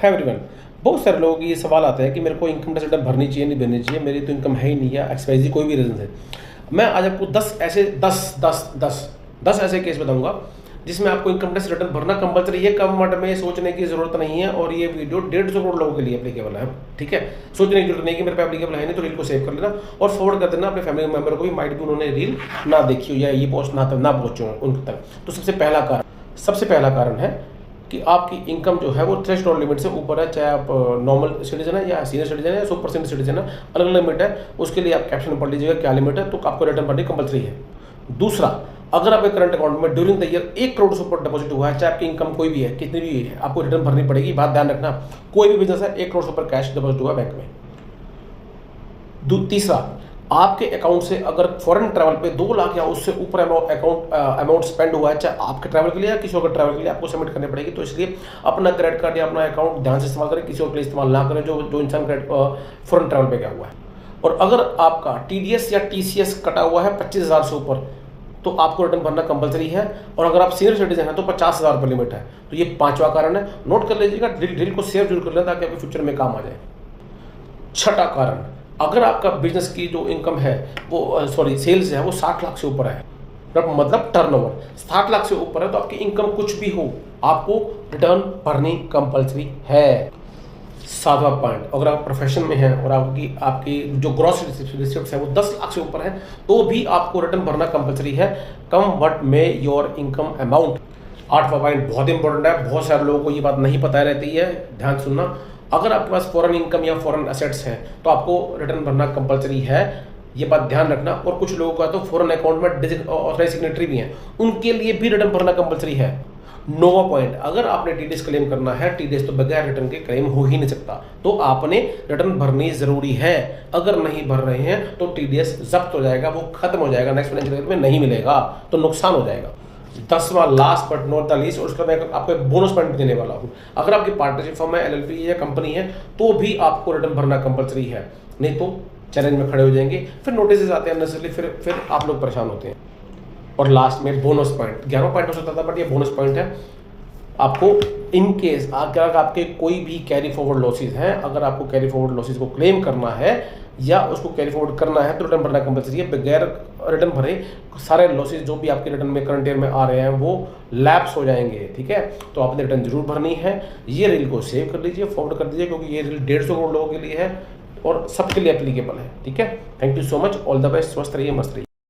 है एवरीवन। बहुत सारे लोगों की ये सवाल आता है कि मेरे को इनकम टैक्स रिटर्न भरनी चाहिए नहीं भरनी चाहिए, मेरी तो इनकम है ही नहीं या एक्सवाइजी कोई भी रीज़न है। मैं आज आपको 10 ऐसे केस बताऊंगा जिसमें आपको इनकम टैक्स रिटर्न भरना कंपलसरी है। कम वर्ड में सोचने की जरूरत नहीं है और ये वीडियो 150 करोड़ लोगों के लिए एप्लीकेबल है। ठीक है, सोचने की जरूरत नहीं कि मेरे पे एप्लीकेबल है नहीं, तो रील को सेव कर लेना और फॉरवर्ड कर देना अपने फैमिली मेंबर को भी, माइट भी उन्होंने रील ना देखी हो या ये पोस्ट ना पहुंचे हो उन तक। तो सबसे पहला कारण है कि आपकी इनकम जो है वो थ्रेशोल्ड लिमिट से ऊपर है, चाहे आप नॉर्मल सिटीजन है या सीनियर सिटीजन है या 100% सिटीजन है, अलग अलग लिमिट है। उसके लिए आप कैप्शन पढ़ लीजिएगा क्या लिमिट है, तो आपको रिटर्न भरनी कंपलसरी है। दूसरा, अगर आपके करंट अकाउंट में ड्यूरिंग द ईयर 1 करोड़ से ऊपर डिपॉजिट हुआ है, चाहे आपकी इनकम कोई भी है, कितनी भी है, आपको रिटर्न भरनी पड़ेगी। बात ध्यान रखना, कोई भी बिजनेस है 1 करोड़ से ऊपर कैश डिपॉजिट हुआ बैंक में। तीसरा, आपके अकाउंट से अगर फॉरेन ट्रैवल पे 2 लाख या उससे ऊपर अमाउंट स्पेंड हुआ है, चाहे आपके ट्रैवल के लिए या किसी और ट्रैवल के लिए, आपको सबमिट करनी पड़ेगी। तो इसलिए अपना क्रेडिट कार्ड या अपना अकाउंट ध्यान से इस्तेमाल करें, किसी और के लिए इस्तेमाल ना करें जो इंसान फॉरेन ट्रैवल पे गया हुआ है। और अगर आपका TDS या TCS कटा हुआ है 25,000 से ऊपर, तो आपको रिटर्न भरना कंपलसरी है। और अगर आप सीनियर सिटीजन हैं तो 50,000 रुपये लिमिट है। तो ये 5वां कारण है, नोट कर लीजिएगा, ड्रिल को सेव जरूर कर लें ताकि आपके फ्यूचर में काम आ जाए। छठा कारण, अगर आपका बिजनेस की जो इनकम है वो सेल्स है वो 60 लाख से ऊपर है, मतलब टर्नओवर 60 लाख से ऊपर है, तो आपकी इनकम कुछ भी हो आपको रिटर्न भरनी कंपलसरी है। 7वां पॉइंट, अगर आप प्रोफेशन में हैं और आपकी जो ग्रॉस रिसिप्ट है वो 10 लाख से ऊपर है, तो भी आपको रिटर्न भरना कंपलसरी है, कम व्हाट में योर इनकम अमाउंट। 8वां पॉइंट बहुत इंपॉर्टेंट है, बहुत सारे लोगों को ये बात नहीं पता रहती है, ध्यान सुनना। अगर आपके पास फॉरेन इनकम या फॉरेन एसेट्स हैं तो आपको रिटर्न भरना कंपलसरी है, ये बात ध्यान रखना। और कुछ लोगों का तो फॉरेन अकाउंट में ऑथराइज सिग्नेटरी भी हैं, उनके लिए भी रिटर्न भरना कंपलसरी है। 9वां पॉइंट, अगर आपने TDS क्लेम करना है, TDS तो बगैर रिटर्न के क्लेम हो ही नहीं सकता, तो आपने रिटर्न भरनी जरूरी है। अगर नहीं भर रहे हैं तो TDS जब्त हो जाएगा, वो खत्म हो जाएगा, नेक्स्ट फाइनेंशियल ईयर में नहीं मिलेगा, तो नुकसान हो जाएगा। 10वां last but not the least, और उसका मैं आपको एक बोनस पॉइंट देने वाला हूँ। अगर आपकी पार्टनरशिप फर्म है, LLP या कंपनी है, तो भी आपको रिटर्न भरना कंपलसरी है, नहीं तो चैलेंज में खड़े हो जाएंगे, फिर नोटिस आते हैं अननेसेसरी, फिर आप लोग परेशान होते हैं। और लास्ट में बोनस पॉइंट, 11वां पॉइंट हो सकता था बट ये बोनस पॉइंट है। आपको इन केस अगर आपके कोई भी कैरी फॉरवर्ड लॉसेज हैं, अगर आपको कैरी फॉरवर्ड लॉसेज को क्लेम करना है या उसको कैरी फॉरवर्ड करना है, तो रिटर्न भरना कंपलसरी है। बगैर रिटर्न भरे सारे लॉसेज जो भी आपके रिटर्न में करंट ईयर में आ रहे हैं वो लैप्स हो जाएंगे। ठीक है, तो आपने रिटर्न जरूर भरनी है। ये रील को सेव कर लीजिए, फॉरवर्ड कर दीजिए, क्योंकि ये रील 150 करोड़ लोगों के लिए है और सबके लिए एप्लीकेबल है। ठीक है, thank you so much, all the best, स्वस्थ रहिए, मस्त रहिए।